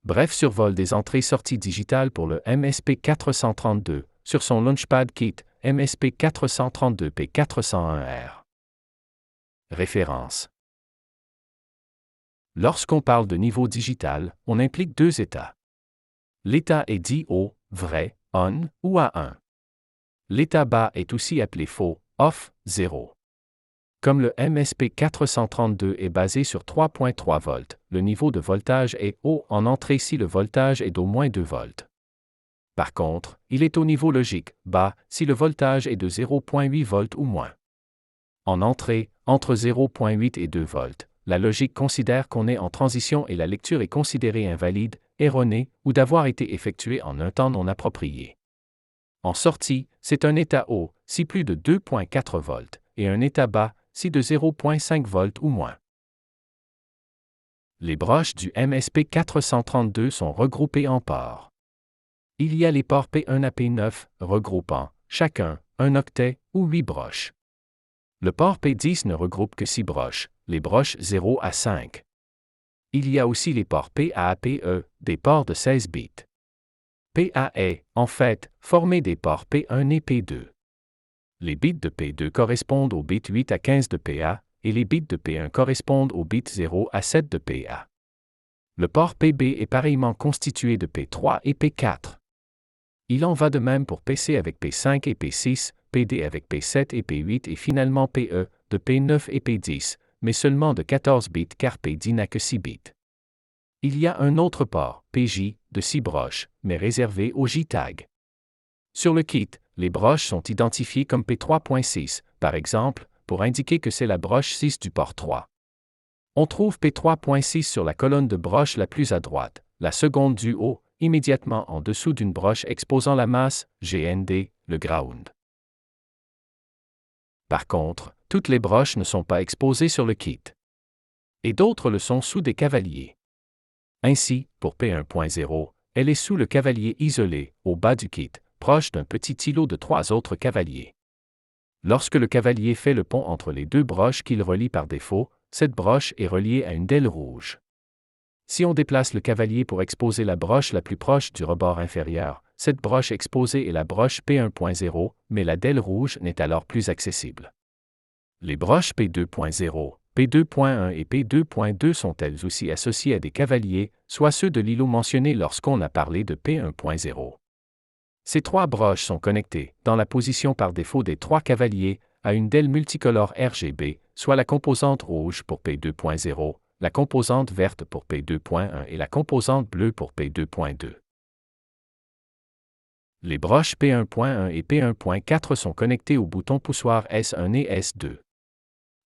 Bref survol des entrées-sorties digitales pour le MSP432 sur son Launchpad Kit MSP432P401R. Référence. Lorsqu'on parle de niveau digital, on implique deux états. L'état est dit au, vrai, on, ou à 1. L'état bas est aussi appelé faux, off, 0. Comme le MSP432 est basé sur 3.3 volts, le niveau de voltage est haut en entrée si le voltage est d'au moins 2 volts. Par contre, il est au niveau logique, bas, si le voltage est de 0.8 volts ou moins. En entrée, entre 0.8 et 2 volts, la logique considère qu'on est en transition et la lecture est considérée invalide, erronée ou d'avoir été effectuée en un temps non approprié. En sortie, c'est un état haut, si plus de 2.4 volts, et un état bas, si de 0.5 volts ou moins. Les broches du MSP432 sont regroupées en ports. Il y a les ports P1 à P9, regroupant, chacun, un octet ou 8 broches. Le port P10 ne regroupe que 6 broches, les broches 0 à 5. Il y a aussi les ports PA à PE, des ports de 16 bits. PA est, en fait, formé des ports P1 et P2. Les bits de P2 correspondent aux bits 8 à 15 de PA, et les bits de P1 correspondent aux bits 0 à 7 de PA. Le port PB est pareillement constitué de P3 et P4. Il en va de même pour PC avec P5 et P6, PD avec P7 et P8 et finalement PE, de P9 et P10, mais seulement de 14 bits car PD n'a que 6 bits. Il y a un autre port, PJ, de 6 broches, mais réservé au JTAG. Sur le kit, les broches sont identifiées comme P3.6, par exemple, pour indiquer que c'est la broche 6 du port 3. On trouve P3.6 sur la colonne de broches la plus à droite, la seconde du haut, immédiatement en dessous d'une broche exposant la masse, GND, le ground. Par contre, toutes les broches ne sont pas exposées sur le kit. Et d'autres le sont sous des cavaliers. Ainsi, pour P1.0, elle est sous le cavalier isolé, au bas du kit, proche d'un petit îlot de 3 autres cavaliers. Lorsque le cavalier fait le pont entre les deux broches qu'il relie par défaut, cette broche est reliée à une DEL rouge. Si on déplace le cavalier pour exposer la broche la plus proche du rebord inférieur, cette broche exposée est la broche P1.0, mais la DEL rouge n'est alors plus accessible. Les broches P2.0, P2.1 et P2.2 sont elles aussi associées à des cavaliers, soit ceux de l'îlot mentionné lorsqu'on a parlé de P1.0. Ces 3 broches sont connectées, dans la position par défaut des 3 cavaliers, à une DEL multicolore RGB, soit la composante rouge pour P2.0, la composante verte pour P2.1 et la composante bleue pour P2.2. Les broches P1.1 et P1.4 sont connectées au bouton poussoir S1 et S2.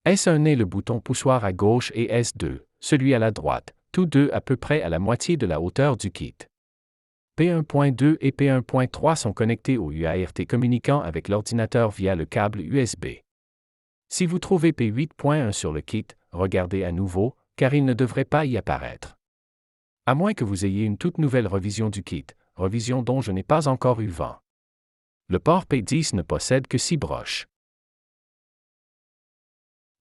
S1 est le bouton poussoir à gauche et S2, celui à la droite, tous deux à peu près à la moitié de la hauteur du kit. P1.2 et P1.3 sont connectés au UART communiquant avec l'ordinateur via le câble USB. Si vous trouvez P8.1 sur le kit, regardez à nouveau, car il ne devrait pas y apparaître. À moins que vous ayez une toute nouvelle revision du kit, revision dont je n'ai pas encore eu vent. Le port P10 ne possède que 6 broches.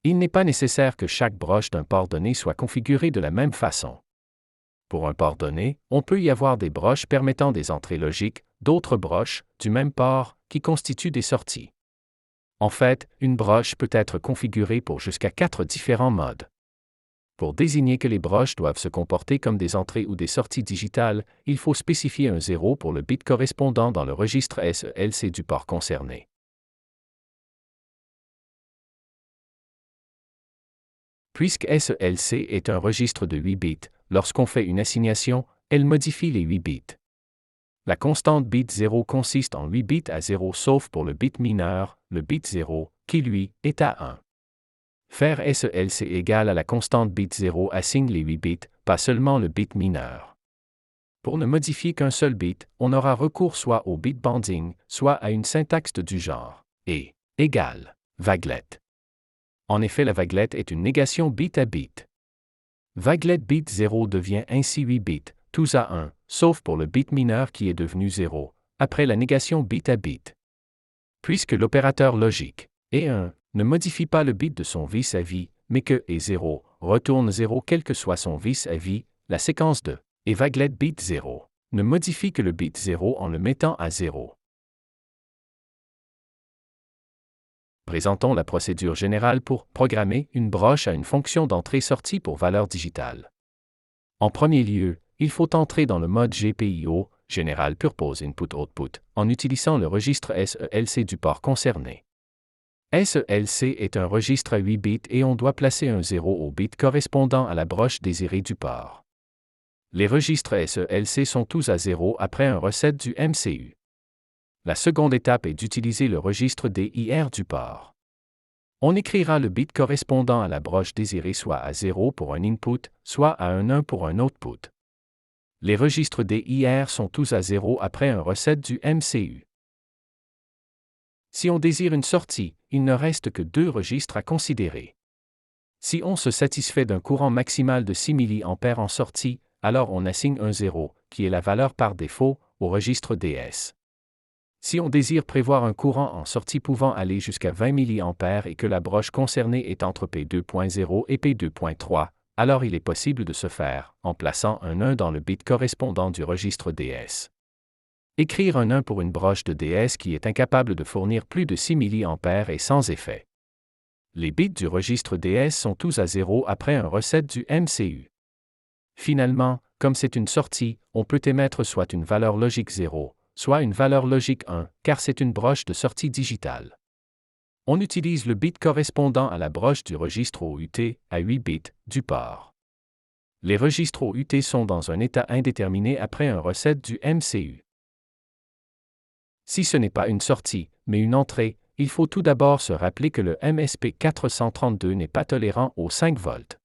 Il n'est pas nécessaire que chaque broche d'un port donné soit configurée de la même façon. Pour un port donné, on peut y avoir des broches permettant des entrées logiques, d'autres broches, du même port, qui constituent des sorties. En fait, une broche peut être configurée pour jusqu'à 4 différents modes. Pour désigner que les broches doivent se comporter comme des entrées ou des sorties digitales, il faut spécifier un 0 pour le bit correspondant dans le registre SELC du port concerné. Puisque SELC est un registre de 8 bits, lorsqu'on fait une assignation, elle modifie les 8 bits. La constante bit 0 consiste en 8 bits à 0 sauf pour le bit mineur, le bit 0, qui lui, est à 1. Faire SELC égale à la constante bit 0 assigne les 8 bits, pas seulement le bit mineur. Pour ne modifier qu'un seul bit, on aura recours soit au bit banding, soit à une syntaxe du genre et égale vaguelette. En effet, la vaguelette est une négation bit à bit. Vaguelette bit 0 devient ainsi 8 bits, tous à 1, sauf pour le bit mineur qui est devenu 0, après la négation bit à bit. Puisque l'opérateur logique et 1 ne modifie pas le bit de son vis-à-vis, mais que et 0 retourne 0 quel que soit son vis-à-vis, la séquence de et vaguelette bit 0 ne modifie que le bit 0 en le mettant à 0. Présentons la procédure générale pour programmer une broche à une fonction d'entrée-sortie pour valeur digitale. En premier lieu, il faut entrer dans le mode GPIO, General Purpose Input Output, en utilisant le registre SELC du port concerné. SELC est un registre à 8 bits et on doit placer un 0 au bit correspondant à la broche désirée du port. Les registres SELC sont tous à 0 après un reset du MCU. La seconde étape est d'utiliser le registre DIR du port. On écrira le bit correspondant à la broche désirée soit à 0 pour un input, soit à un 1 pour un output. Les registres DIR sont tous à 0 après un reset du MCU. Si on désire une sortie, il ne reste que 2 registres à considérer. Si on se satisfait d'un courant maximal de 6 mA en sortie, alors on assigne un 0, qui est la valeur par défaut, au registre DS. Si on désire prévoir un courant en sortie pouvant aller jusqu'à 20 mA et que la broche concernée est entre P2.0 et P2.3, alors il est possible de ce faire, en plaçant un 1 dans le bit correspondant du registre DS. Écrire un 1 pour une broche de DS qui est incapable de fournir plus de 6 mA est sans effet. Les bits du registre DS sont tous à 0 après un reset du MCU. Finalement, comme c'est une sortie, on peut émettre soit une valeur logique 0, soit une valeur logique 1, car c'est une broche de sortie digitale. On utilise le bit correspondant à la broche du registre OUT, à 8 bits, du port. Les registres OUT sont dans un état indéterminé après un reset du MCU. Si ce n'est pas une sortie, mais une entrée, il faut tout d'abord se rappeler que le MSP432 n'est pas tolérant aux 5 volts.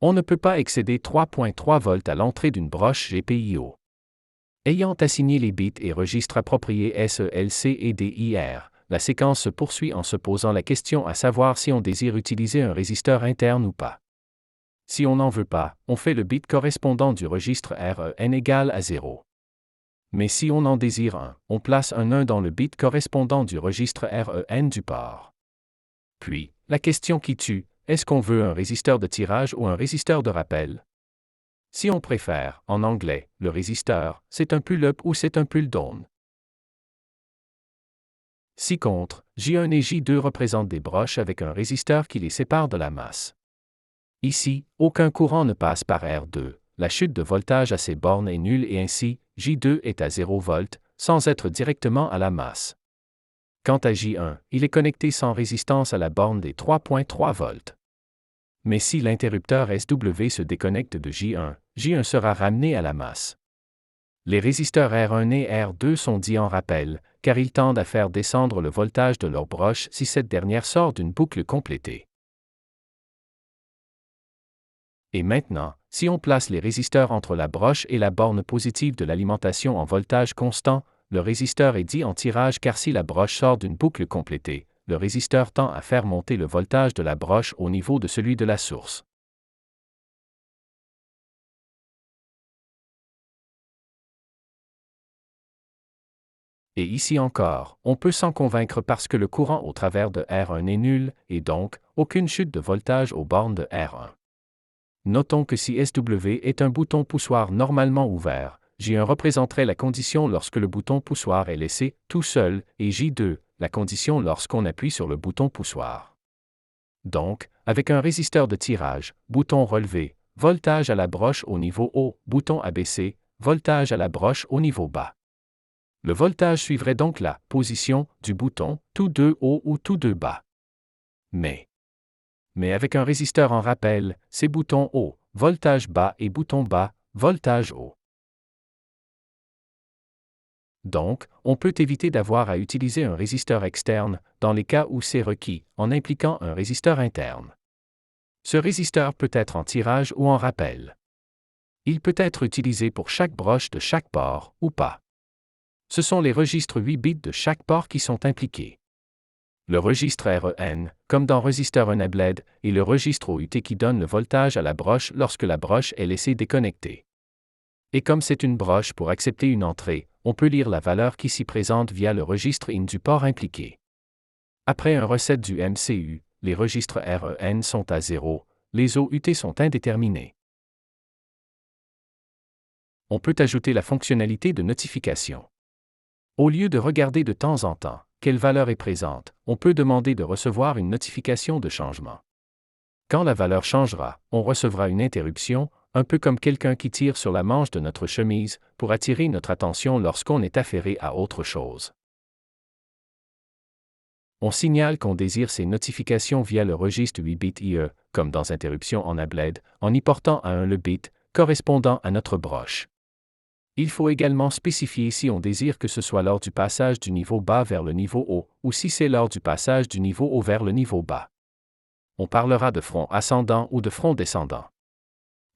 On ne peut pas excéder 3.3 volts à l'entrée d'une broche GPIO. Ayant assigné les bits et registres appropriés SELC et DIR, la séquence se poursuit en se posant la question à savoir si on désire utiliser un résisteur interne ou pas. Si on n'en veut pas, on fait le bit correspondant du registre REN égal à 0. Mais si on en désire un, on place un 1 dans le bit correspondant du registre REN du port. Puis, la question qui tue, est-ce qu'on veut un résisteur de tirage ou un résisteur de rappel? Si on préfère, en anglais, le résisteur, c'est un pull-up ou c'est un pull-down. Si contre, J1 et J2 représentent des broches avec un résisteur qui les sépare de la masse. Ici, aucun courant ne passe par R2, la chute de voltage à ces bornes est nulle et ainsi, J2 est à 0 V, sans être directement à la masse. Quant à J1, il est connecté sans résistance à la borne des 3.3 volts. Mais si l'interrupteur SW se déconnecte de J1, J1 sera ramené à la masse. Les résisteurs R1 et R2 sont dits en rappel, car ils tendent à faire descendre le voltage de leur broche si cette dernière sort d'une boucle complétée. Et maintenant, si on place les résisteurs entre la broche et la borne positive de l'alimentation en voltage constant, le résisteur est dit en tirage car si la broche sort d'une boucle complétée, le résisteur tend à faire monter le voltage de la broche au niveau de celui de la source. Et ici encore, on peut s'en convaincre parce que le courant au travers de R1 est nul, et donc, aucune chute de voltage aux bornes de R1. Notons que si SW est un bouton poussoir normalement ouvert, J1 représenterait la condition lorsque le bouton poussoir est laissé tout seul, et J2, la condition lorsqu'on appuie sur le bouton poussoir. Donc, avec un résisteur de tirage, bouton relevé, voltage à la broche au niveau haut, bouton abaissé, voltage à la broche au niveau bas. Le voltage suivrait donc la position du bouton, tout deux haut ou tout deux bas. Mais avec un résisteur en rappel, c'est bouton haut, voltage bas et bouton bas, voltage haut. Donc, on peut éviter d'avoir à utiliser un résisteur externe, dans les cas où c'est requis, en impliquant un résisteur interne. Ce résisteur peut être en tirage ou en rappel. Il peut être utilisé pour chaque broche de chaque port, ou pas. Ce sont les registres 8 bits de chaque port qui sont impliqués. Le registre REN, comme dans Resistor Enabled, est le registre OUT qui donne le voltage à la broche lorsque la broche est laissée déconnectée. Et comme c'est une broche pour accepter une entrée, on peut lire la valeur qui s'y présente via le registre IN du port impliqué. Après un reset du MCU, les registres REN sont à 0, les OUT sont indéterminés. On peut ajouter la fonctionnalité de notification. Au lieu de regarder de temps en temps quelle valeur est présente, on peut demander de recevoir une notification de changement. Quand la valeur changera, on recevra une interruption, un peu comme quelqu'un qui tire sur la manche de notre chemise pour attirer notre attention lorsqu'on est affairé à autre chose. On signale qu'on désire ces notifications via le registre 8-bit IE, comme dans interruption en ABLED, en y portant à 1 le bit correspondant à notre broche. Il faut également spécifier si on désire que ce soit lors du passage du niveau bas vers le niveau haut, ou si c'est lors du passage du niveau haut vers le niveau bas. On parlera de front ascendant ou de front descendant.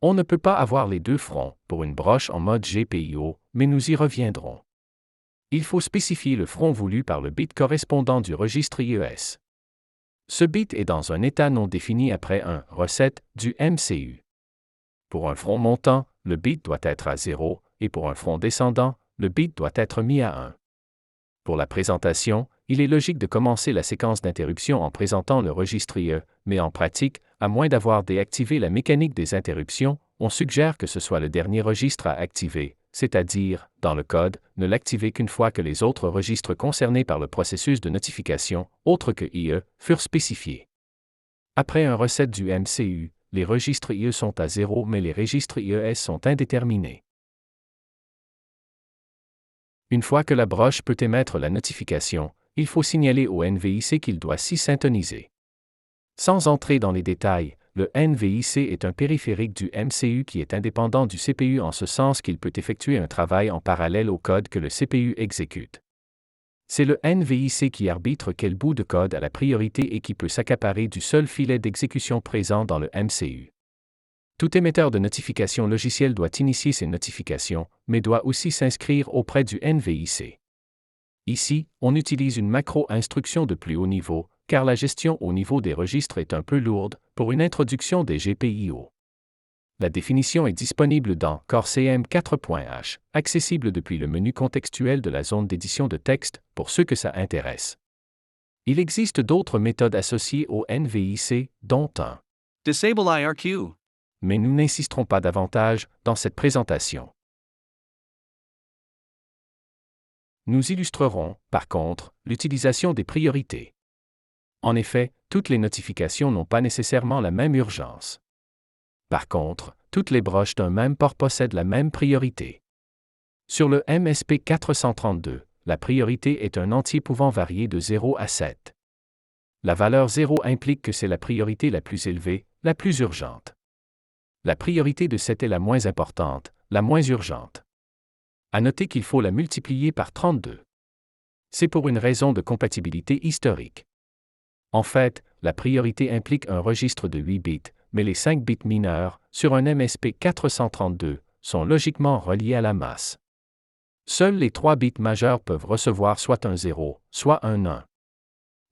On ne peut pas avoir les deux fronts pour une broche en mode GPIO, mais nous y reviendrons. Il faut spécifier le front voulu par le bit correspondant du registre IES. Ce bit est dans un état non défini après un reset du MCU. Pour un front montant, le bit doit être à 0, et pour un front descendant, le bit doit être mis à 1. Pour la présentation, il est logique de commencer la séquence d'interruption en présentant le registre IE, mais en pratique, à moins d'avoir déactivé la mécanique des interruptions, on suggère que ce soit le dernier registre à activer, c'est-à-dire, dans le code, ne l'activer qu'une fois que les autres registres concernés par le processus de notification, autres que IE, furent spécifiés. Après un reset du MCU, les registres IE sont à 0 mais les registres IES sont indéterminés. Une fois que la broche peut émettre la notification, il faut signaler au NVIC qu'il doit s'y syntoniser. Sans entrer dans les détails, le NVIC est un périphérique du MCU qui est indépendant du CPU en ce sens qu'il peut effectuer un travail en parallèle au code que le CPU exécute. C'est le NVIC qui arbitre quel bout de code a la priorité et qui peut s'accaparer du seul filet d'exécution présent dans le MCU. Tout émetteur de notification logiciel doit initier ces notifications, mais doit aussi s'inscrire auprès du NVIC. Ici, on utilise une macro-instruction de plus haut niveau, car la gestion au niveau des registres est un peu lourde, pour une introduction des GPIO. La définition est disponible dans CoreCM 4.h, accessible depuis le menu contextuel de la zone d'édition de texte, pour ceux que ça intéresse. Il existe d'autres méthodes associées au NVIC, dont un Disable IRQ. Mais nous n'insisterons pas davantage dans cette présentation. Nous illustrerons, par contre, l'utilisation des priorités. En effet, toutes les notifications n'ont pas nécessairement la même urgence. Par contre, toutes les broches d'un même port possèdent la même priorité. Sur le MSP 432, la priorité est un entier pouvant varier de 0 à 7. La valeur 0 implique que c'est la priorité la plus élevée, la plus urgente. La priorité de 7 est la moins importante, la moins urgente. À noter qu'il faut la multiplier par 32. C'est pour une raison de compatibilité historique. En fait, la priorité implique un registre de 8 bits, mais les 5 bits mineurs, sur un MSP 432, sont logiquement reliés à la masse. Seuls les 3 bits majeurs peuvent recevoir soit un 0, soit un 1.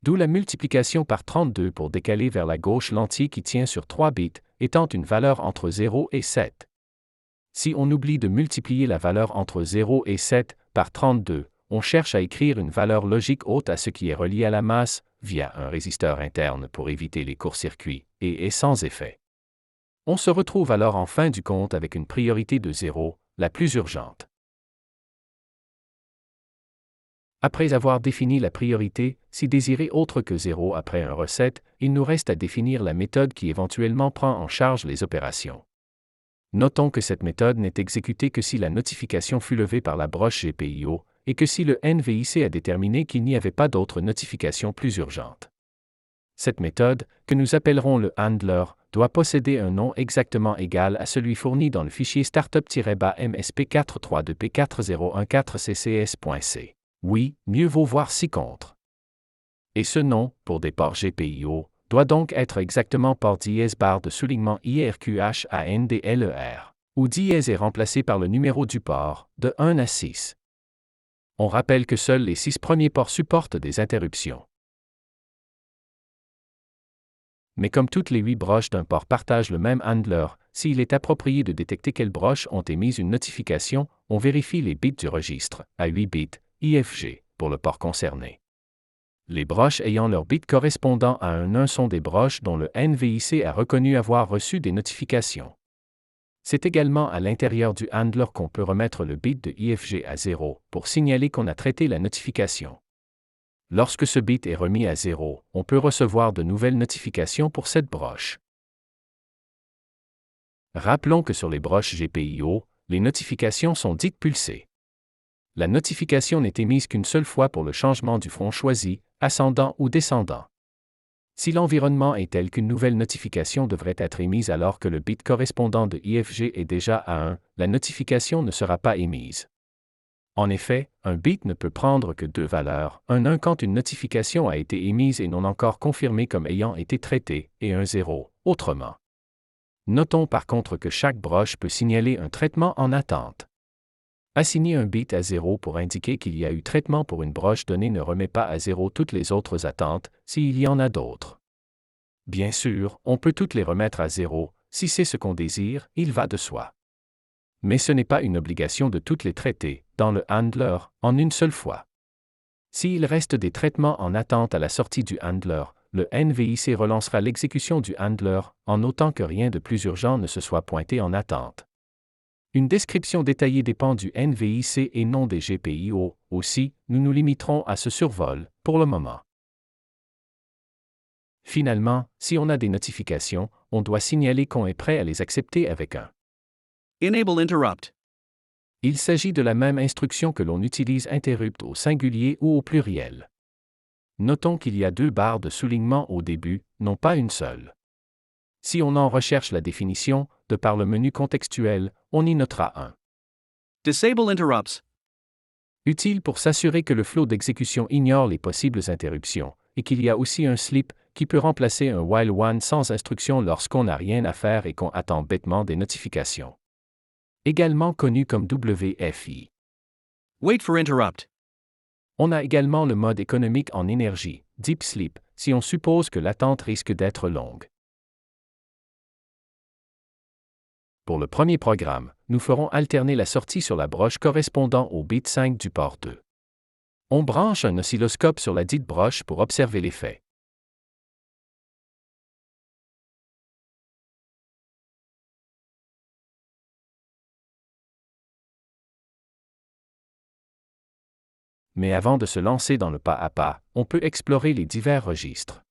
D'où la multiplication par 32 pour décaler vers la gauche l'entier qui tient sur 3 bits, étant une valeur entre 0 et 7. Si on oublie de multiplier la valeur entre 0 et 7 par 32, on cherche à écrire une valeur logique haute à ce qui est relié à la masse, via un résisteur interne pour éviter les courts-circuits, et est sans effet. On se retrouve alors en fin du compte avec une priorité de 0, la plus urgente. Après avoir défini la priorité, si désirée autre que 0 après un reset, il nous reste à définir la méthode qui éventuellement prend en charge les opérations. Notons que cette méthode n'est exécutée que si la notification fut levée par la broche GPIO, et que si le NVIC a déterminé qu'il n'y avait pas d'autre notification plus urgente. Cette méthode, que nous appellerons le handler, doit posséder un nom exactement égal à celui fourni dans le fichier startup-msp432p4014ccs.c. Oui, mieux vaut voir ci-contre. Et ce nom, pour des ports GPIO, doit donc être exactement port dièse barre de soulignement IRQHANDLER, où dièse est remplacé par le numéro du port, de 1 à 6. On rappelle que seuls les 6 premiers ports supportent des interruptions. Mais comme toutes les 8 broches d'un port partagent le même handler, s'il est approprié de détecter quelles broches ont émis une notification, on vérifie les bits du registre, à 8 bits, IFG, pour le port concerné. Les broches ayant leur bit correspondant à un 1 sont des broches dont le NVIC a reconnu avoir reçu des notifications. C'est également à l'intérieur du handler qu'on peut remettre le bit de IFG à 0 pour signaler qu'on a traité la notification. Lorsque ce bit est remis à 0, on peut recevoir de nouvelles notifications pour cette broche. Rappelons que sur les broches GPIO, les notifications sont dites pulsées. La notification n'est émise qu'une seule fois pour le changement du front choisi, ascendant ou descendant. Si l'environnement est tel qu'une nouvelle notification devrait être émise alors que le bit correspondant de IFG est déjà à 1, la notification ne sera pas émise. En effet, un bit ne peut prendre que deux valeurs, un 1 quand une notification a été émise et non encore confirmée comme ayant été traitée, et un 0, autrement. Notons par contre que chaque broche peut signaler un traitement en attente. Assigner un bit à 0 pour indiquer qu'il y a eu traitement pour une broche donnée ne remet pas à 0 toutes les autres attentes, s'il y en a d'autres. Bien sûr, on peut toutes les remettre à 0, si c'est ce qu'on désire, il va de soi. Mais ce n'est pas une obligation de toutes les traiter, dans le handler, en une seule fois. S'il reste des traitements en attente à la sortie du handler, le NVIC relancera l'exécution du handler, en notant que rien de plus urgent ne se soit pointé en attente. Une description détaillée dépend du NVIC et non des GPIO, aussi, nous nous limiterons à ce survol, pour le moment. Finalement, si on a des notifications, on doit signaler qu'on est prêt à les accepter avec un Enable interrupt. Il s'agit de la même instruction que l'on utilise interrupt au singulier ou au pluriel. Notons qu'il y a deux barres de soulignement au début, non pas une seule. Si on en recherche la définition, de par le menu contextuel, on y notera un. Disable interrupts. Utile pour s'assurer que le flot d'exécution ignore les possibles interruptions, et qu'il y a aussi un sleep, qui peut remplacer un while one sans instruction lorsqu'on n'a rien à faire et qu'on attend bêtement des notifications. Également connu comme WFI. Wait for interrupt. On a également le mode économique en énergie, Deep Sleep, si on suppose que l'attente risque d'être longue. Pour le premier programme, nous ferons alterner la sortie sur la broche correspondant au bit 5 du port 2. On branche un oscilloscope sur la dite broche pour observer l'effet. Mais avant de se lancer dans le pas à pas, on peut explorer les divers registres.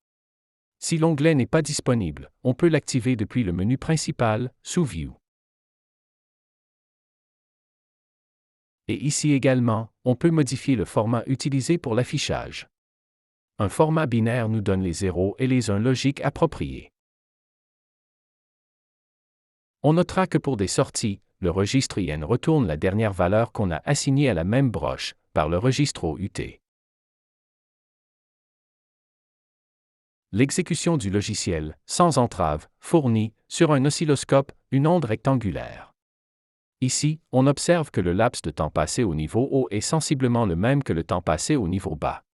Si l'onglet n'est pas disponible, on peut l'activer depuis le menu principal, sous View. Et ici également, on peut modifier le format utilisé pour l'affichage. Un format binaire nous donne les 0 et les 1 logiques appropriés. On notera que pour des sorties, le registre IN retourne la dernière valeur qu'on a assignée à la même broche, par le registre OUT. L'exécution du logiciel, sans entrave, fournit, sur un oscilloscope, une onde rectangulaire. Ici, on observe que le laps de temps passé au niveau haut est sensiblement le même que le temps passé au niveau bas.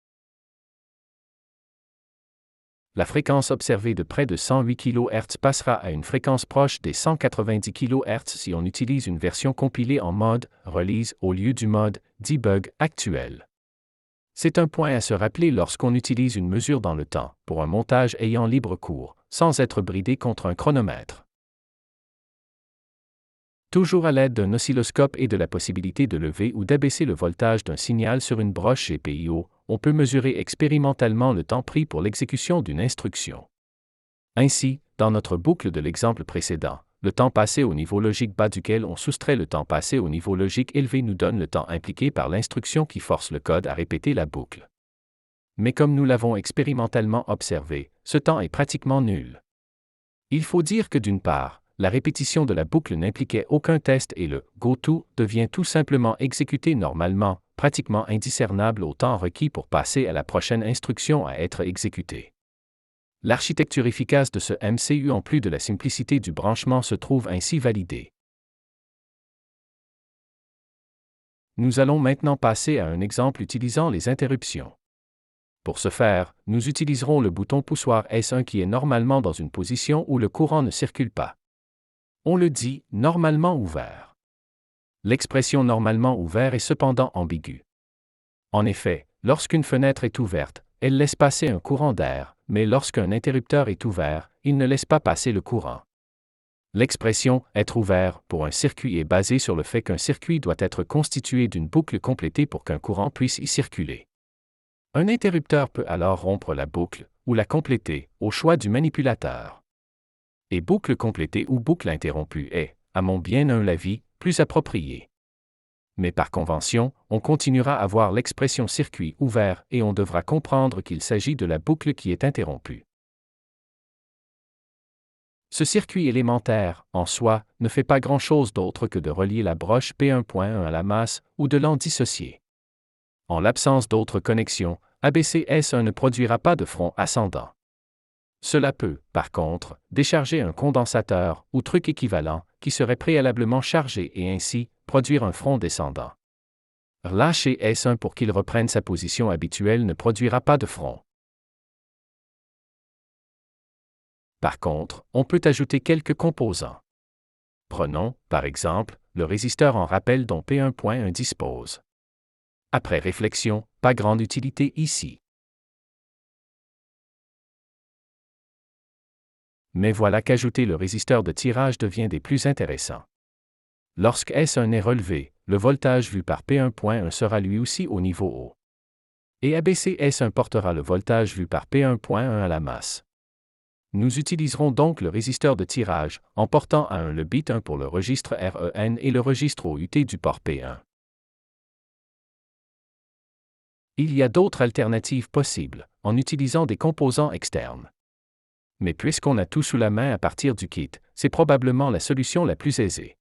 La fréquence observée de près de 108 kHz passera à une fréquence proche des 190 kHz si on utilise une version compilée en mode release au lieu du mode debug actuel. C'est un point à se rappeler lorsqu'on utilise une mesure dans le temps, pour un montage ayant libre cours, sans être bridé contre un chronomètre. Toujours à l'aide d'un oscilloscope et de la possibilité de lever ou d'abaisser le voltage d'un signal sur une broche GPIO, on peut mesurer expérimentalement le temps pris pour l'exécution d'une instruction. Ainsi, dans notre boucle de l'exemple précédent, le temps passé au niveau logique bas duquel on soustrait le temps passé au niveau logique élevé nous donne le temps impliqué par l'instruction qui force le code à répéter la boucle. Mais comme nous l'avons expérimentalement observé, ce temps est pratiquement nul. Il faut dire que d'une part, la répétition de la boucle n'impliquait aucun test et le goto devient tout simplement exécuté normalement, pratiquement indiscernable au temps requis pour passer à la prochaine instruction à être exécutée. L'architecture efficace de ce MCU en plus de la simplicité du branchement se trouve ainsi validée. Nous allons maintenant passer à un exemple utilisant les interruptions. Pour ce faire, nous utiliserons le bouton poussoir S1 qui est normalement dans une position où le courant ne circule pas. On le dit « normalement ouvert ». L'expression « normalement ouvert » est cependant ambiguë. En effet, lorsqu'une fenêtre est ouverte, elle laisse passer un courant d'air, mais lorsqu'un interrupteur est ouvert, il ne laisse pas passer le courant. L'expression « être ouvert » pour un circuit est basée sur le fait qu'un circuit doit être constitué d'une boucle complétée pour qu'un courant puisse y circuler. Un interrupteur peut alors rompre la boucle, ou la compléter, au choix du manipulateur. Et boucle complétée ou boucle interrompue est, à mon bien humble avis, plus approprié. Mais par convention, on continuera à voir l'expression circuit ouvert et on devra comprendre qu'il s'agit de la boucle qui est interrompue. Ce circuit élémentaire, en soi, ne fait pas grand-chose d'autre que de relier la broche P1.1 à la masse ou de l'en dissocier. En l'absence d'autres connexions, ABCS1 ne produira pas de front ascendant. Cela peut, par contre, décharger un condensateur ou truc équivalent qui serait préalablement chargé et ainsi produire un front descendant. Relâcher S1 pour qu'il reprenne sa position habituelle ne produira pas de front. Par contre, on peut ajouter quelques composants. Prenons, par exemple, le résisteur en rappel dont P1.1 dispose. Après réflexion, pas grande utilité ici. Mais voilà qu'ajouter le résisteur de tirage devient des plus intéressants. Lorsque S1 est relevé, le voltage vu par P1.1 sera lui aussi au niveau haut. Et ABCS1 portera le voltage vu par P1.1 à la masse. Nous utiliserons donc le résisteur de tirage, en portant à 1 le bit 1 pour le registre REN et le registre OUT du port P1. Il y a d'autres alternatives possibles, en utilisant des composants externes. Mais puisqu'on a tout sous la main à partir du kit, c'est probablement la solution la plus aisée.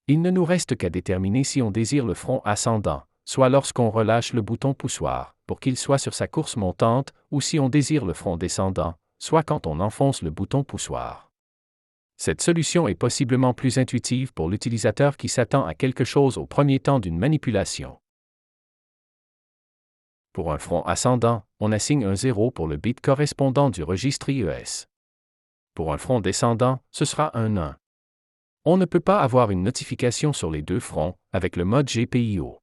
Il ne nous reste qu'à déterminer si on désire le front ascendant, soit lorsqu'on relâche le bouton poussoir, pour qu'il soit sur sa course montante, ou si on désire le front descendant, soit quand on enfonce le bouton poussoir. Cette solution est possiblement plus intuitive pour l'utilisateur qui s'attend à quelque chose au premier temps d'une manipulation. Pour un front ascendant, on assigne un 0 pour le bit correspondant du registre IES. Pour un front descendant, ce sera un 1. On ne peut pas avoir une notification sur les deux fronts, avec le mode GPIO.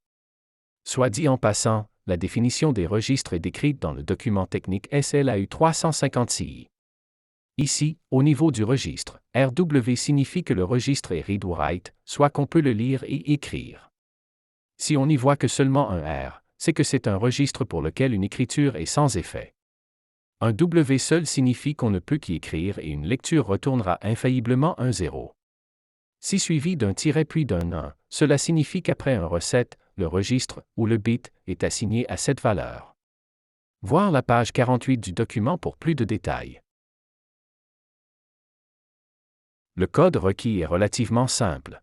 Soit dit en passant, la définition des registres est décrite dans le document technique SLAU 356. Ici, au niveau du registre, RW signifie que le registre est read ou write, soit qu'on peut le lire et écrire. Si on n'y voit que seulement un R, c'est que c'est un registre pour lequel une écriture est sans effet. Un W seul signifie qu'on ne peut qu'y écrire et une lecture retournera infailliblement un 0. Si suivi d'un tiret puis d'un 1, cela signifie qu'après un reset, le registre, ou le bit, est assigné à cette valeur. Voir la page 48 du document pour plus de détails. Le code requis est relativement simple.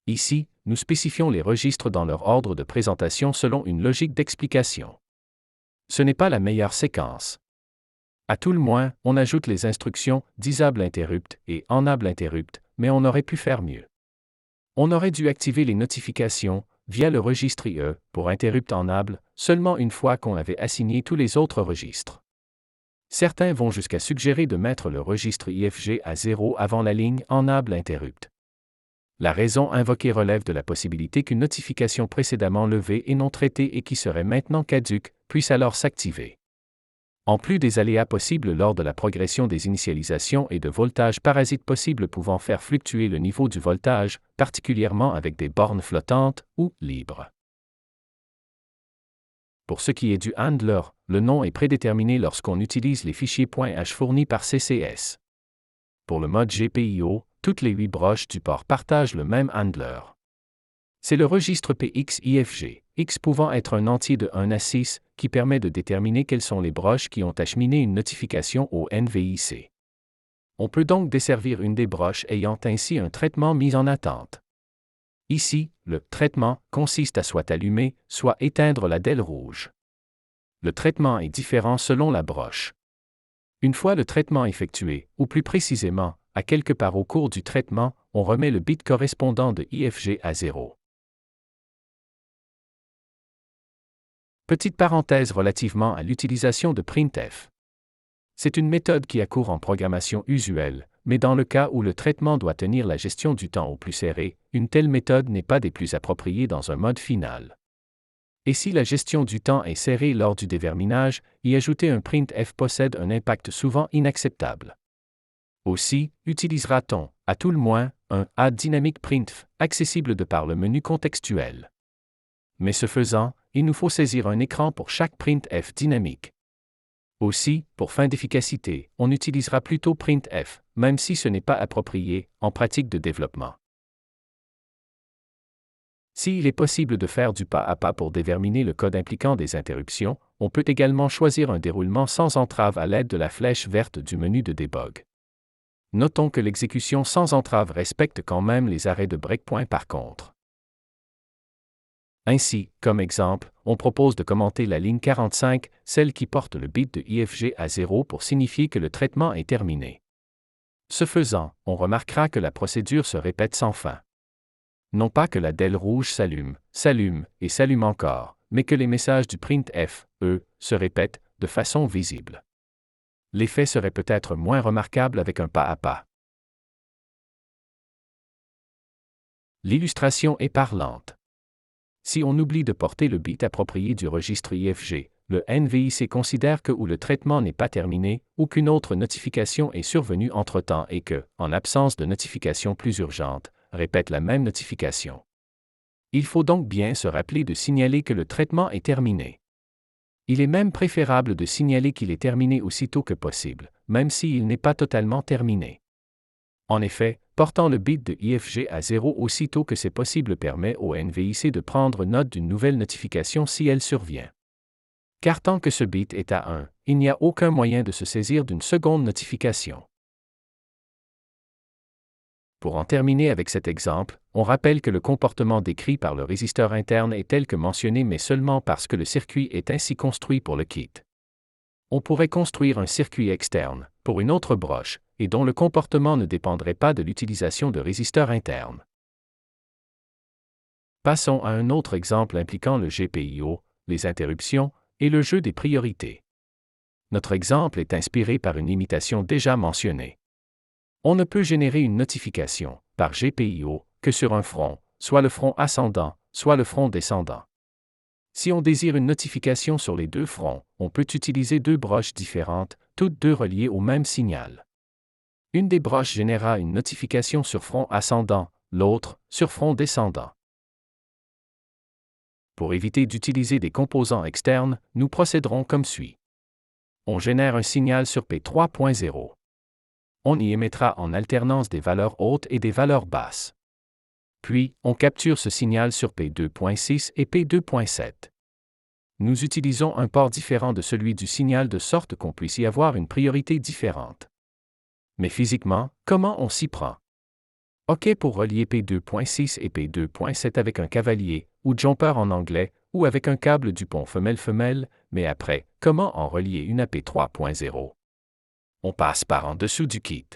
Ici, nous spécifions les registres dans leur ordre de présentation selon une logique d'explication. Ce n'est pas la meilleure séquence. À tout le moins, on ajoute les instructions disable interrupt et enable interrupt, mais on aurait pu faire mieux. On aurait dû activer les notifications, via le registre IE, pour interrupt enable, seulement une fois qu'on avait assigné tous les autres registres. Certains vont jusqu'à suggérer de mettre le registre IFG à 0 avant la ligne enable interrupt. La raison invoquée relève de la possibilité qu'une notification précédemment levée et non traitée et qui serait maintenant caduque, puisse alors s'activer. En plus des aléas possibles lors de la progression des initialisations et de voltages parasites possibles pouvant faire fluctuer le niveau du voltage, particulièrement avec des bornes flottantes ou libres. Pour ce qui est du handler, le nom est prédéterminé lorsqu'on utilise les fichiers .h fournis par CCS. Pour le mode GPIO, toutes les 8 broches du port partagent le même handler. C'est le registre PXIFG, X pouvant être un entier de 1 à 6, qui permet de déterminer quelles sont les broches qui ont acheminé une notification au NVIC. On peut donc desservir une des broches ayant ainsi un traitement mis en attente. Ici, le traitement consiste à soit allumer, soit éteindre la DEL rouge. Le traitement est différent selon la broche. Une fois le traitement effectué, ou plus précisément, à quelque part au cours du traitement, on remet le bit correspondant de IFG à 0. Petite parenthèse relativement à l'utilisation de printf. C'est une méthode qui accourt en programmation usuelle, mais dans le cas où le traitement doit tenir la gestion du temps au plus serré, une telle méthode n'est pas des plus appropriées dans un mode final. Et si la gestion du temps est serrée lors du déverminage, y ajouter un printf possède un impact souvent inacceptable. Aussi, utilisera-t-on, à tout le moins, un A dynamique printf, accessible de par le menu contextuel. Mais ce faisant, il nous faut saisir un écran pour chaque printf dynamique. Aussi, pour fin d'efficacité, on utilisera plutôt printf, même si ce n'est pas approprié, en pratique de développement. S'il est possible de faire du pas à pas pour déterminer le code impliquant des interruptions, on peut également choisir un déroulement sans entrave à l'aide de la flèche verte du menu de debug. Notons que l'exécution sans entrave respecte quand même les arrêts de breakpoint par contre. Ainsi, comme exemple, on propose de commenter la ligne 45, celle qui porte le bit de IFG à 0 pour signifier que le traitement est terminé. Ce faisant, on remarquera que la procédure se répète sans fin. Non pas que la DEL rouge s'allume, s'allume et s'allume encore, mais que les messages du printf, eux, se répètent de façon visible. L'effet serait peut-être moins remarquable avec un pas à pas. L'illustration est parlante. Si on oublie de porter le bit approprié du registre IFG, le NVIC considère que ou le traitement n'est pas terminé, ou qu'une autre notification est survenue entre-temps et que, en absence de notification plus urgente, répète la même notification. Il faut donc bien se rappeler de signaler que le traitement est terminé. Il est même préférable de signaler qu'il est terminé aussitôt que possible, même s'il n'est pas totalement terminé. En effet, portant le bit de IFG à 0 aussitôt que c'est possible permet au NVIC de prendre note d'une nouvelle notification si elle survient. Car tant que ce bit est à 1, il n'y a aucun moyen de se saisir d'une seconde notification. Pour en terminer avec cet exemple, on rappelle que le comportement décrit par le résisteur interne est tel que mentionné mais seulement parce que le circuit est ainsi construit pour le kit. On pourrait construire un circuit externe, pour une autre broche, et dont le comportement ne dépendrait pas de l'utilisation de résisteurs internes. Passons à un autre exemple impliquant le GPIO, les interruptions, et le jeu des priorités. Notre exemple est inspiré par une imitation déjà mentionnée. On ne peut générer une notification, par GPIO, que sur un front, soit le front ascendant, soit le front descendant. Si on désire une notification sur les deux fronts, on peut utiliser deux broches différentes, toutes deux reliées au même signal. Une des broches générera une notification sur front ascendant, l'autre, sur front descendant. Pour éviter d'utiliser des composants externes, nous procéderons comme suit. On génère un signal sur P3.0. On y émettra en alternance des valeurs hautes et des valeurs basses. Puis, on capture ce signal sur P2.6 et P2.7. Nous utilisons un port différent de celui du signal de sorte qu'on puisse y avoir une priorité différente. Mais physiquement, comment on s'y prend? OK pour relier P2.6 et P2.7 avec un cavalier, ou jumper en anglais, ou avec un câble du pont femelle-femelle, mais après, comment en relier une à P3.0? On passe par en dessous du kit.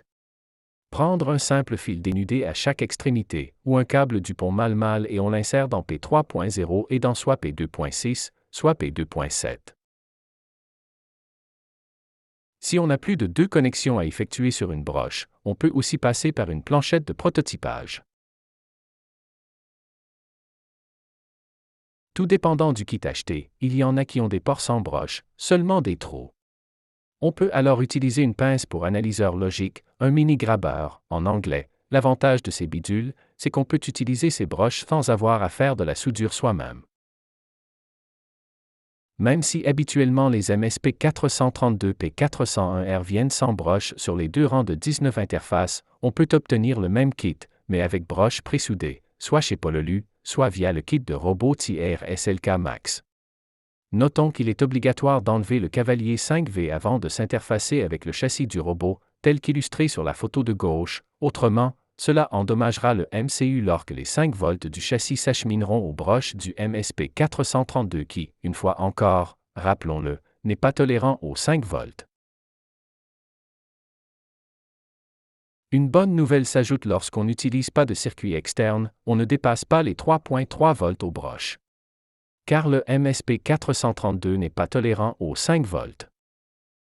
Prendre un simple fil dénudé à chaque extrémité, ou un câble du pont mâle-mâle et on l'insère dans P3.0 et dans soit P2.6, soit P2.7. Si on a plus de 2 connexions à effectuer sur une broche, on peut aussi passer par une planchette de prototypage. Tout dépendant du kit acheté, il y en a qui ont des ports sans broche, seulement des trous. On peut alors utiliser une pince pour analyseur logique, un mini-grabber, en anglais. L'avantage de ces bidules, c'est qu'on peut utiliser ces broches sans avoir à faire de la soudure soi-même. Même si habituellement les MSP 432P401R viennent sans broche sur les deux rangs de 19 interfaces, on peut obtenir le même kit, mais avec broche présoudée, soit chez Pololu, soit via le kit de robot TR SLK Max. Notons qu'il est obligatoire d'enlever le cavalier 5V avant de s'interfacer avec le châssis du robot, tel qu'illustré sur la photo de gauche, autrement, cela endommagera le MCU lorsque les 5 volts du châssis s'achemineront aux broches du MSP 432 qui, une fois encore, rappelons-le, n'est pas tolérant aux 5 volts. Une bonne nouvelle s'ajoute lorsqu'on n'utilise pas de circuit externe, on ne dépasse pas les 3.3 volts aux broches. Car le MSP 432 n'est pas tolérant aux 5 volts.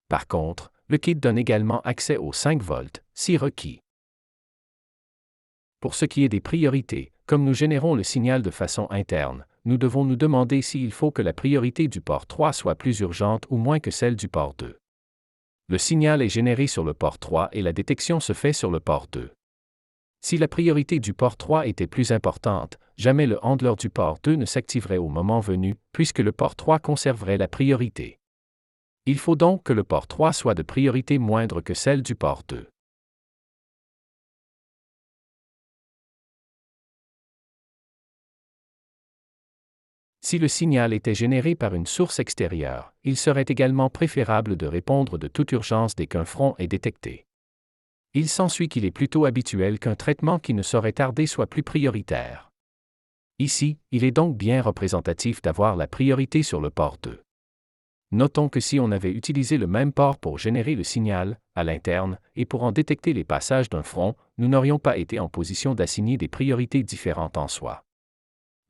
Par contre, le kit donne également accès aux 5 volts, si requis. Pour ce qui est des priorités, comme nous générons le signal de façon interne, nous devons nous demander s'il faut que la priorité du port 3 soit plus urgente ou moins que celle du port 2. Le signal est généré sur le port 3 et la détection se fait sur le port 2. Si la priorité du port 3 était plus importante, jamais le handler du port 2 ne s'activerait au moment venu, puisque le port 3 conserverait la priorité. Il faut donc que le port 3 soit de priorité moindre que celle du port 2. Si le signal était généré par une source extérieure, il serait également préférable de répondre de toute urgence dès qu'un front est détecté. Il s'ensuit qu'il est plutôt habituel qu'un traitement qui ne saurait tarder soit plus prioritaire. Ici, il est donc bien représentatif d'avoir la priorité sur le port 2. Notons que si on avait utilisé le même port pour générer le signal, à l'interne, et pour en détecter les passages d'un front, nous n'aurions pas été en position d'assigner des priorités différentes en soi.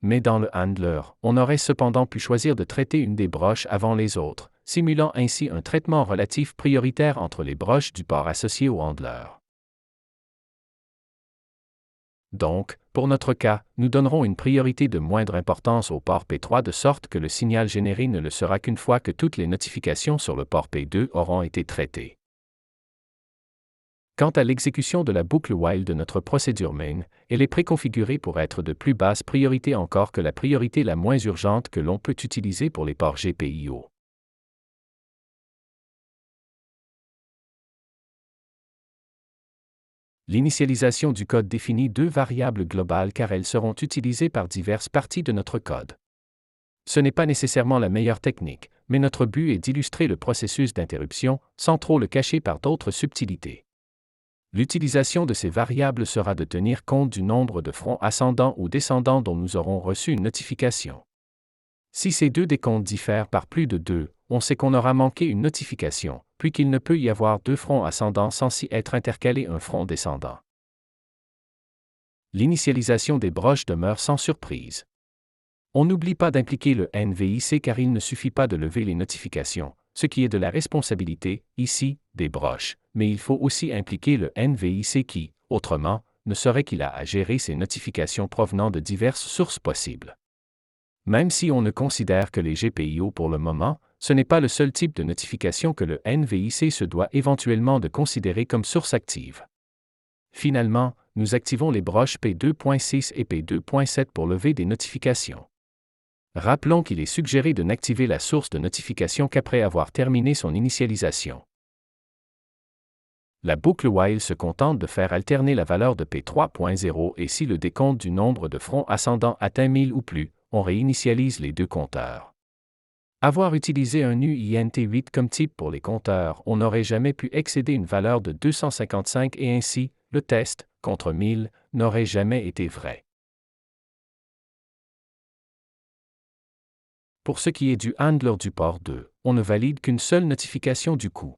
Mais dans le handler, on aurait cependant pu choisir de traiter une des broches avant les autres, simulant ainsi un traitement relatif prioritaire entre les broches du port associé au handler. Donc, pour notre cas, nous donnerons une priorité de moindre importance au port P3 de sorte que le signal généré ne le sera qu'une fois que toutes les notifications sur le port P2 auront été traitées. Quant à l'exécution de la boucle while de notre procédure main, elle est préconfigurée pour être de plus basse priorité encore que la priorité la moins urgente que l'on peut utiliser pour les ports GPIO. L'initialisation du code définit deux variables globales car elles seront utilisées par diverses parties de notre code. Ce n'est pas nécessairement la meilleure technique, mais notre but est d'illustrer le processus d'interruption sans trop le cacher par d'autres subtilités. L'utilisation de ces variables sera de tenir compte du nombre de fronts ascendants ou descendants dont nous aurons reçu une notification. Si ces deux décomptes diffèrent par plus de 2, on sait qu'on aura manqué une notification, puis qu'il ne peut y avoir deux fronts ascendants sans y être intercalé un front descendant. L'initialisation des broches demeure sans surprise. On n'oublie pas d'impliquer le NVIC car il ne suffit pas de lever les notifications, ce qui est de la responsabilité, ici, des broches, mais il faut aussi impliquer le NVIC qui, autrement, ne serait qu'il à gérer ces notifications provenant de diverses sources possibles. Même si on ne considère que les GPIO pour le moment, ce n'est pas le seul type de notification que le NVIC se doit éventuellement de considérer comme source active. Finalement, nous activons les broches P2.6 et P2.7 pour lever des notifications. Rappelons qu'il est suggéré de n'activer la source de notification qu'après avoir terminé son initialisation. La boucle while se contente de faire alterner la valeur de P3.0 et si le décompte du nombre de fronts ascendants atteint 1000 ou plus, on réinitialise les deux compteurs. Avoir utilisé un UINT8 comme type pour les compteurs, on n'aurait jamais pu excéder une valeur de 255 et ainsi, le test, contre 1000, n'aurait jamais été vrai. Pour ce qui est du handler du port 2, on ne valide qu'une seule notification du coup.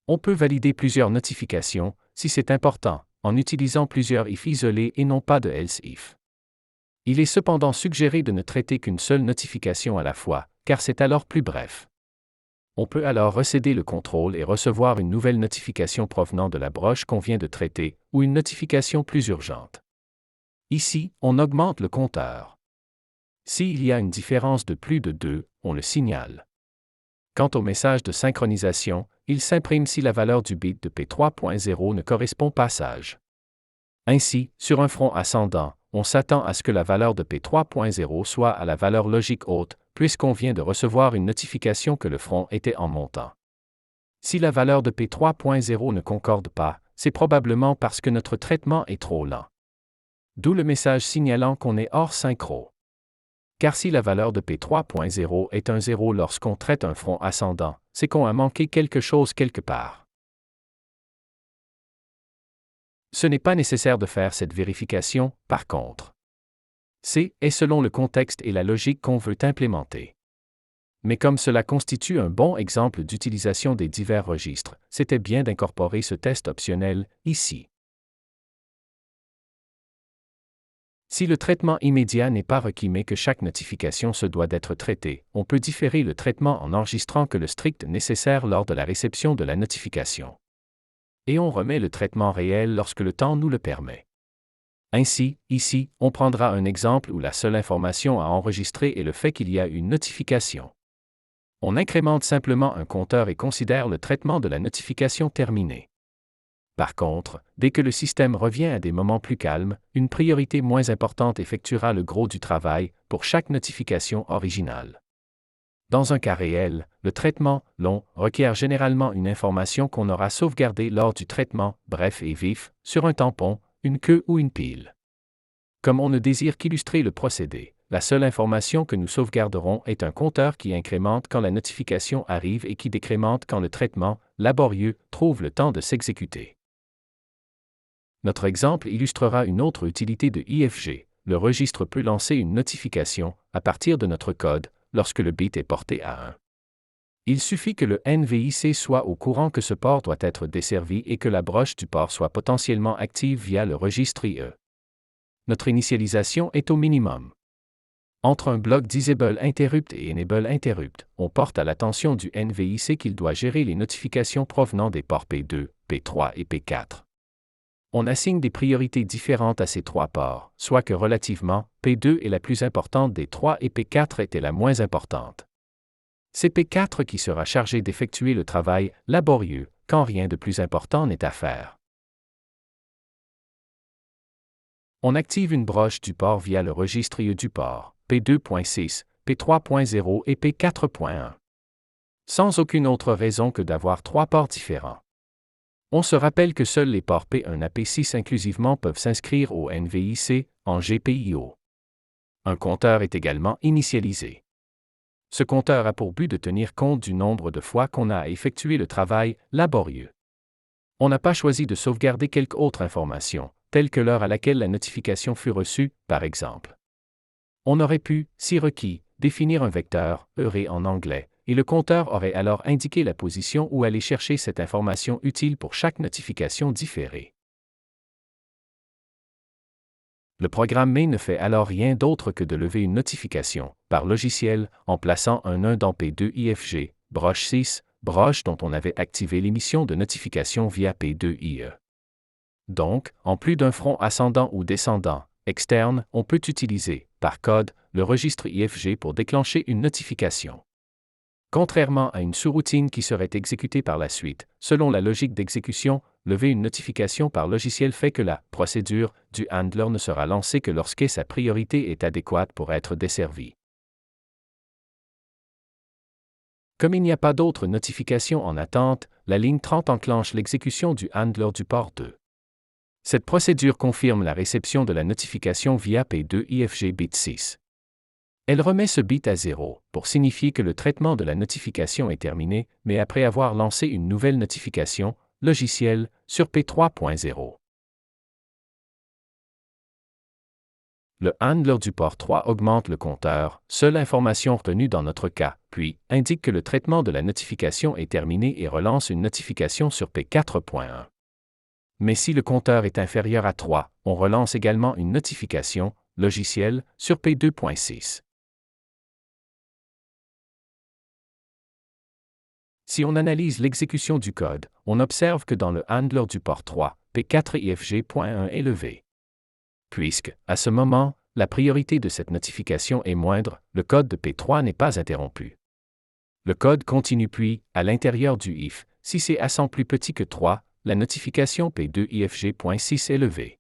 On peut valider plusieurs notifications, si c'est important, en utilisant plusieurs if isolés et non pas de else if. Il est cependant suggéré de ne traiter qu'une seule notification à la fois, car c'est alors plus bref. On peut alors recéder le contrôle et recevoir une nouvelle notification provenant de la broche qu'on vient de traiter, ou une notification plus urgente. Ici, on augmente le compteur. S'il y a une différence de plus de 2, on le signale. Quant au message de synchronisation, il s'imprime si la valeur du bit de P3.0 ne correspond pas sage. Ainsi, sur un front ascendant, on s'attend à ce que la valeur de P3.0 soit à la valeur logique haute, puisqu'on vient de recevoir une notification que le front était en montant. Si la valeur de P3.0 ne concorde pas, c'est probablement parce que notre traitement est trop lent. D'où le message signalant qu'on est hors synchro. Car si la valeur de P3.0 est un 0 lorsqu'on traite un front ascendant, c'est qu'on a manqué quelque chose quelque part. Ce n'est pas nécessaire de faire cette vérification, par contre. C'est selon le contexte et la logique qu'on veut implémenter. Mais comme cela constitue un bon exemple d'utilisation des divers registres, c'était bien d'incorporer ce test optionnel, ici. Si le traitement immédiat n'est pas requis mais que chaque notification se doit d'être traitée, on peut différer le traitement en enregistrant que le strict nécessaire lors de la réception de la notification. Et on remet le traitement réel lorsque le temps nous le permet. Ainsi, ici, on prendra un exemple où la seule information à enregistrer est le fait qu'il y a une notification. On incrémente simplement un compteur et considère le traitement de la notification terminé. Par contre, dès que le système revient à des moments plus calmes, une priorité moins importante effectuera le gros du travail pour chaque notification originale. Dans un cas réel, le traitement long requiert généralement une information qu'on aura sauvegardée lors du traitement bref et vif sur un tampon, une queue ou une pile. Comme on ne désire qu'illustrer le procédé, la seule information que nous sauvegarderons est un compteur qui incrémente quand la notification arrive et qui décrémente quand le traitement laborieux trouve le temps de s'exécuter. Notre exemple illustrera une autre utilité de IFG. Le registre peut lancer une notification à partir de notre code lorsque le bit est porté à 1. Il suffit que le NVIC soit au courant que ce port doit être desservi et que la broche du port soit potentiellement active via le registre IE. Notre initialisation est au minimum. Entre un bloc Disable Interrupt et Enable Interrupt, on porte à l'attention du NVIC qu'il doit gérer les notifications provenant des ports P2, P3 et P4. On assigne des priorités différentes à ces trois ports, soit que relativement, P2 est la plus importante des trois et P4 était la moins importante. C'est P4 qui sera chargé d'effectuer le travail laborieux, quand rien de plus important n'est à faire. On active une broche du port via le registre IE du port, P2.6, P3.0 et P4.1. Sans aucune autre raison que d'avoir trois ports différents. On se rappelle que seuls les ports P1 à P6 inclusivement peuvent s'inscrire au NVIC en GPIO. Un compteur est également initialisé. Ce compteur a pour but de tenir compte du nombre de fois qu'on a effectué le travail laborieux. On n'a pas choisi de sauvegarder quelque autre information, telle que l'heure à laquelle la notification fut reçue, par exemple. On aurait pu, si requis, définir un vecteur, heuré en anglais, et le compteur aurait alors indiqué la position où aller chercher cette information utile pour chaque notification différée. Le programme main ne fait alors rien d'autre que de lever une notification, par logiciel, en plaçant un 1 dans P2 IFG, broche 6, broche dont on avait activé l'émission de notification via P2 IE. Donc, en plus d'un front ascendant ou descendant, externe, on peut utiliser, par code, le registre IFG pour déclencher une notification. Contrairement à une sous-routine qui serait exécutée par la suite, selon la logique d'exécution, lever une notification par logiciel fait que la procédure du handler ne sera lancée que lorsque sa priorité est adéquate pour être desservie. Comme il n'y a pas d'autres notifications en attente, la ligne 30 enclenche l'exécution du handler du port 2. Cette procédure confirme la réception de la notification via P2 IFG bit 6. Elle remet ce bit à 0, pour signifier que le traitement de la notification est terminé, mais après avoir lancé une nouvelle notification, logiciel, sur P3.0. Le handler du port 3 augmente le compteur, seule information retenue dans notre cas, puis indique que le traitement de la notification est terminé et relance une notification sur P4.1. Mais si le compteur est inférieur à 3, on relance également une notification, logiciel, sur P2.6. Si on analyse l'exécution du code, on observe que dans le handler du port 3, P4IFG.1 est levé. Puisque, à ce moment, la priorité de cette notification est moindre, le code de P3 n'est pas interrompu. Le code continue puis, à l'intérieur du if, si c'est à 100 plus petit que 3, la notification P2IFG.6 est levée.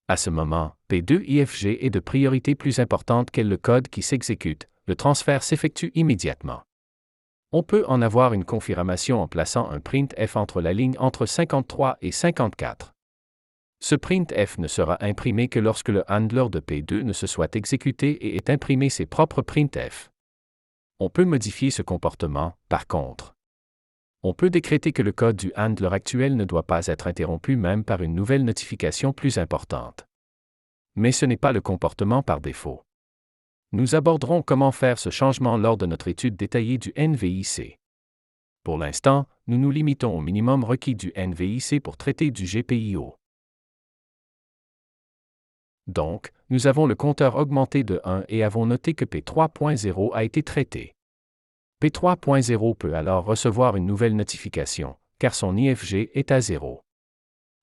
À ce moment, P2IFG est de priorité plus importante qu'est le code qui s'exécute, le transfert s'effectue immédiatement. On peut en avoir une confirmation en plaçant un printf entre la ligne entre 53 et 54. Ce printf ne sera imprimé que lorsque le handler de P2 ne se soit exécuté et ait imprimé ses propres printf. On peut modifier ce comportement, par contre. On peut décréter que le code du handler actuel ne doit pas être interrompu même par une nouvelle notification plus importante. Mais ce n'est pas le comportement par défaut. Nous aborderons comment faire ce changement lors de notre étude détaillée du NVIC. Pour l'instant, nous nous limitons au minimum requis du NVIC pour traiter du GPIO. Donc, nous avons le compteur augmenté de 1 et avons noté que P3.0 a été traité. P3.0 peut alors recevoir une nouvelle notification, car son IFG est à 0.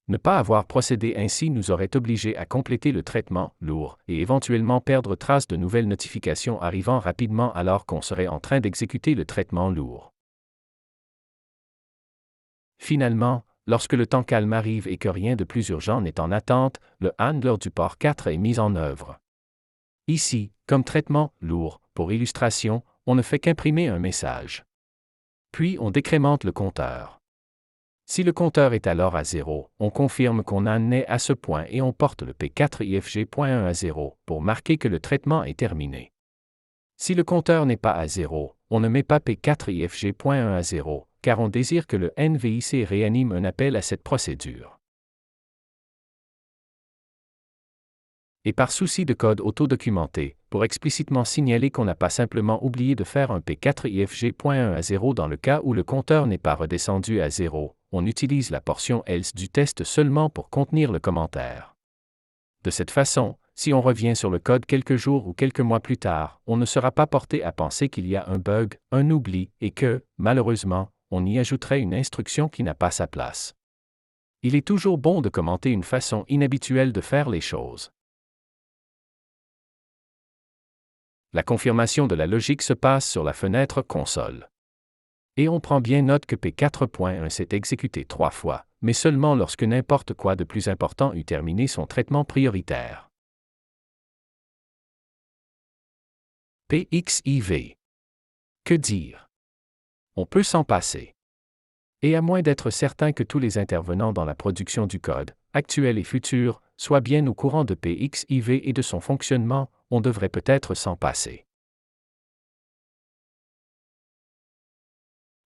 Ne pas avoir procédé ainsi nous aurait obligés à compléter le traitement lourd et éventuellement perdre trace de nouvelles notifications arrivant rapidement alors qu'on serait en train d'exécuter le traitement lourd. Finalement, lorsque le temps calme arrive et que rien de plus urgent n'est en attente, le handler du port 4 est mis en œuvre. Ici, comme traitement lourd, pour illustration, on ne fait qu'imprimer un message. Puis on décrémente le compteur. Si le compteur est alors à 0, on confirme qu'on en est à ce point et on porte le P4IFG.1 à 0 pour marquer que le traitement est terminé. Si le compteur n'est pas à 0, on ne met pas P4IFG.1 à 0, car on désire que le NVIC réanime un appel à cette procédure. Et par souci de code auto-documenté, pour explicitement signaler qu'on n'a pas simplement oublié de faire un P4IFG.1 à 0 dans le cas où le compteur n'est pas redescendu à 0, on utilise la portion else du test seulement pour contenir le commentaire. De cette façon, si on revient sur le code quelques jours ou quelques mois plus tard, on ne sera pas porté à penser qu'il y a un bug, un oubli, et que, malheureusement, on y ajouterait une instruction qui n'a pas sa place. Il est toujours bon de commenter une façon inhabituelle de faire les choses. La confirmation de la logique se passe sur la fenêtre console. Et on prend bien note que P4.1 s'est exécuté 3 fois, mais seulement lorsque n'importe quoi de plus important eut terminé son traitement prioritaire. PXIV. Que dire? On peut s'en passer. Et à moins d'être certain que tous les intervenants dans la production du code, actuel et futur, soient bien au courant de PXIV et de son fonctionnement, on devrait peut-être s'en passer.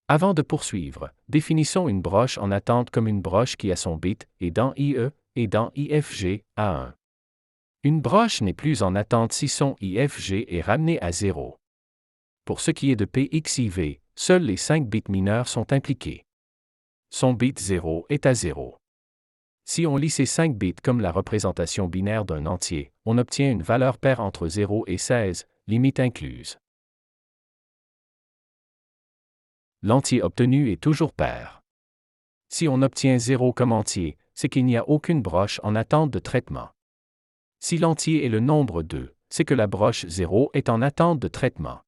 Avant de poursuivre, définissons une broche en attente comme une broche qui a son bit, et dans IE, et dans IFG, à 1. Une broche n'est plus en attente si son IFG est ramené à 0. Pour ce qui est de PXIV, seuls les 5 bits mineurs sont impliqués. Son bit 0 est à 0. Si on lit ces 5 bits comme la représentation binaire d'un entier, on obtient une valeur paire entre 0 et 16, limite incluse. L'entier obtenu est toujours pair. Si on obtient 0 comme entier, c'est qu'il n'y a aucune broche en attente de traitement. Si l'entier est le nombre 2, c'est que la broche 0 est en attente de traitement.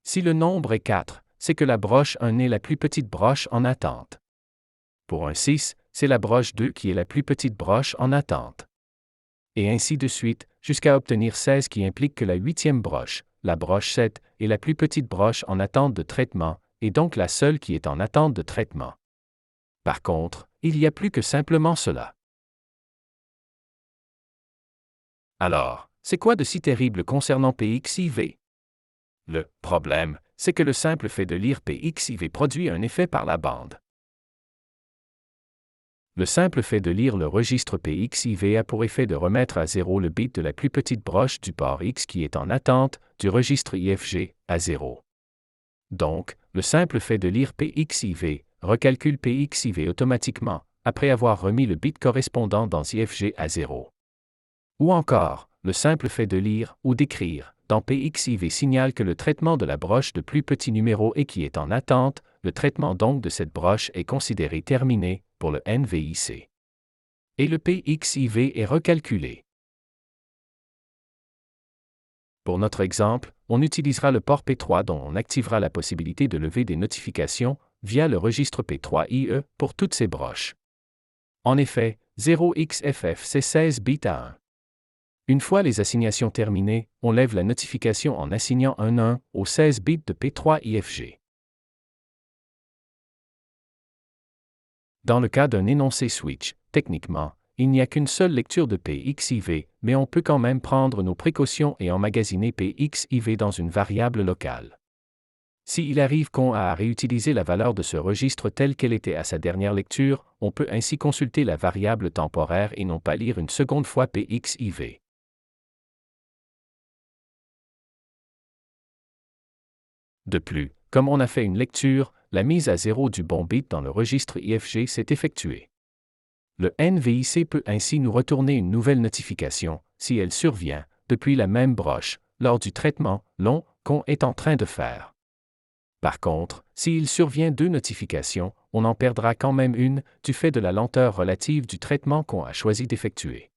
Si le nombre est 4, c'est que la broche 1 est la plus petite broche en attente. Pour un 6, c'est la broche 2 qui est la plus petite broche en attente. Et ainsi de suite, jusqu'à obtenir 16 qui implique que la 8e broche, la broche 7, est la plus petite broche en attente de traitement, et donc la seule qui est en attente de traitement. Par contre, il y a plus que simplement cela. Alors, c'est quoi de si terrible concernant PXIV? Le problème, c'est que le simple fait de lire PXIV produit un effet par la bande. Le simple fait de lire le registre PXIV a pour effet de remettre à 0 le bit de la plus petite broche du port X qui est en attente, du registre IFG, à 0. Donc, le simple fait de lire PXIV recalcule PXIV automatiquement, après avoir remis le bit correspondant dans IFG à 0. Ou encore, le simple fait de lire ou d'écrire dans PXIV signale que le traitement de la broche de plus petit numéro et qui est en attente, le traitement donc de cette broche est considéré terminé pour le NVIC. Et le PXIV est recalculé. Pour notre exemple, on utilisera le port P3 dont on activera la possibilité de lever des notifications via le registre P3IE pour toutes ces broches. En effet, 0xFF c'est 16 bits à 1. Une fois les assignations terminées, on lève la notification en assignant un 1 aux 16 bits de P3IFG. Dans le cas d'un énoncé switch, techniquement, il n'y a qu'une seule lecture de PXIV, mais on peut quand même prendre nos précautions et emmagasiner PXIV dans une variable locale. S'il arrive qu'on a à réutiliser la valeur de ce registre telle qu'elle était à sa dernière lecture, on peut ainsi consulter la variable temporaire et non pas lire une seconde fois PXIV. De plus, comme on a fait une lecture, la mise à 0 du bon bit dans le registre IFG s'est effectuée. Le NVIC peut ainsi nous retourner une nouvelle notification, si elle survient, depuis la même broche, lors du traitement long qu'on est en train de faire. Par contre, s'il survient 2 notifications, on en perdra quand même une, du fait de la lenteur relative du traitement qu'on a choisi d'effectuer.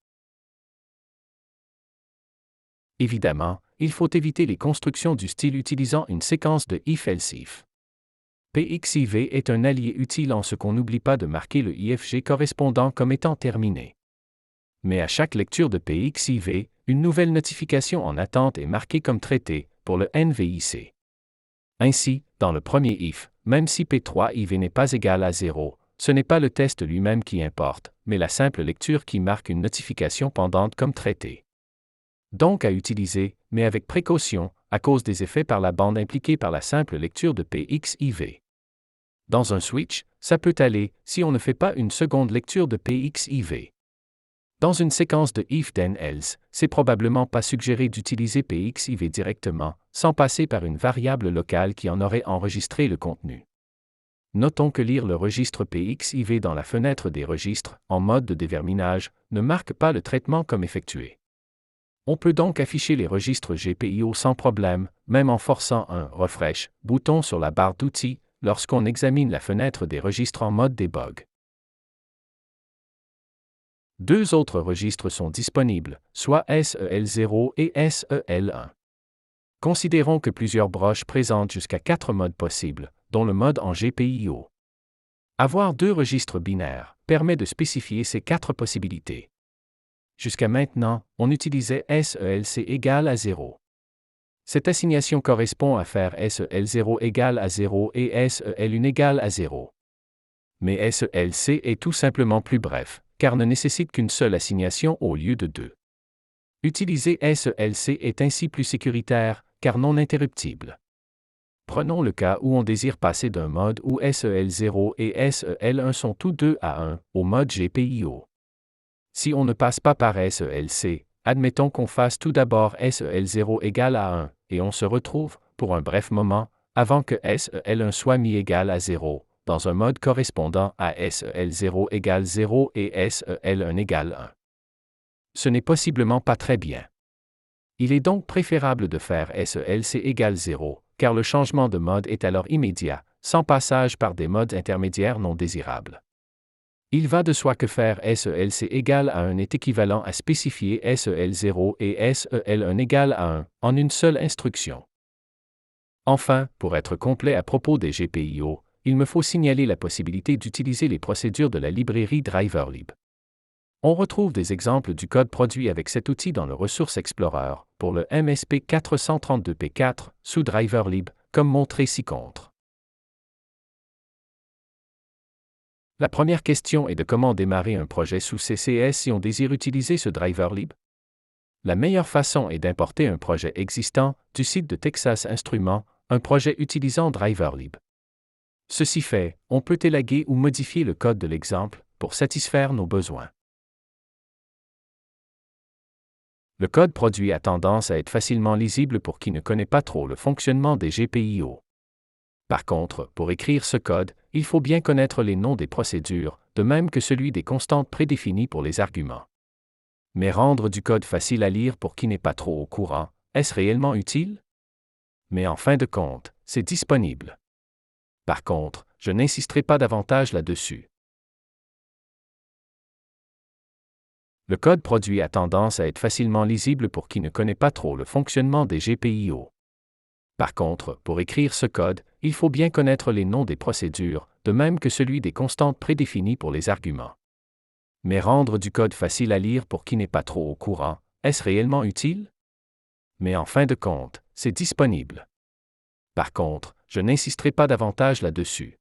Évidemment, il faut éviter les constructions du style utilisant une séquence de if-else-if. PXIV est un allié utile en ce qu'on n'oublie pas de marquer le IFG correspondant comme étant terminé. Mais à chaque lecture de PXIV, une nouvelle notification en attente est marquée comme traitée, pour le NVIC. Ainsi, dans le premier if, même si P3IV n'est pas égal à 0, ce n'est pas le test lui-même qui importe, mais la simple lecture qui marque une notification pendante comme traitée. Donc à utiliser, mais avec précaution, à cause des effets par la bande impliqués par la simple lecture de PXIV. Dans un switch, ça peut aller, si on ne fait pas une seconde lecture de PXIV. Dans une séquence de if then else, c'est probablement pas suggéré d'utiliser PXIV directement, sans passer par une variable locale qui en aurait enregistré le contenu. Notons que lire le registre PXIV dans la fenêtre des registres, en mode de déverminage, ne marque pas le traitement comme effectué. On peut donc afficher les registres GPIO sans problème, même en forçant un « refresh » bouton sur la barre d'outils, lorsqu'on examine la fenêtre des registres en mode debug. 2 autres registres sont disponibles, soit SEL0 et SEL1. Considérons que plusieurs broches présentent jusqu'à 4 modes possibles, dont le mode en GPIO. Avoir 2 registres binaires permet de spécifier ces 4 possibilités. Jusqu'à maintenant, on utilisait SELC égale à 0. Cette assignation correspond à faire SEL0 égale à 0 et SEL1 égale à 0. Mais SELC est tout simplement plus bref, car ne nécessite qu'une seule assignation au lieu de 2. Utiliser SELC est ainsi plus sécuritaire, car non interruptible. Prenons le cas où on désire passer d'un mode où SEL0 et SEL1 sont tous deux à 1, au mode GPIO. Si on ne passe pas par SELC, admettons qu'on fasse tout d'abord SEL0 égale à 1, et on se retrouve, pour un bref moment, avant que SEL1 soit mis égal à 0, dans un mode correspondant à SEL0 égale 0 et SEL1 égale 1. Ce n'est possiblement pas très bien. Il est donc préférable de faire SELC égale 0, car le changement de mode est alors immédiat, sans passage par des modes intermédiaires non désirables. Il va de soi que faire SELC égale à 1 est équivalent à spécifier SEL0 et SEL1 égale à 1 en une seule instruction. Enfin, pour être complet à propos des GPIO, il me faut signaler la possibilité d'utiliser les procédures de la librairie DriverLib. On retrouve des exemples du code produit avec cet outil dans le Resource Explorer, pour le MSP432P4, sous DriverLib, comme montré ci-contre. La première question est de comment démarrer un projet sous CCS si on désire utiliser ce DriverLib. La meilleure façon est d'importer un projet existant, du site de Texas Instruments, un projet utilisant DriverLib. Ceci fait, on peut élaguer ou modifier le code de l'exemple, pour satisfaire nos besoins. Le code produit a tendance à être facilement lisible pour qui ne connaît pas trop le fonctionnement des GPIO. Par contre, pour écrire ce code, il faut bien connaître les noms des procédures, de même que celui des constantes prédéfinies pour les arguments. Mais rendre du code facile à lire pour qui n'est pas trop au courant, est-ce réellement utile? Mais en fin de compte, c'est disponible. Par contre, je n'insisterai pas davantage là-dessus. Le code produit a tendance à être facilement lisible pour qui ne connaît pas trop le fonctionnement des GPIO. Par contre, pour écrire ce code, il faut bien connaître les noms des procédures, de même que celui des constantes prédéfinies pour les arguments. Mais rendre du code facile à lire pour qui n'est pas trop au courant, est-ce réellement utile? Mais en fin de compte, c'est disponible. Par contre, je n'insisterai pas davantage là-dessus.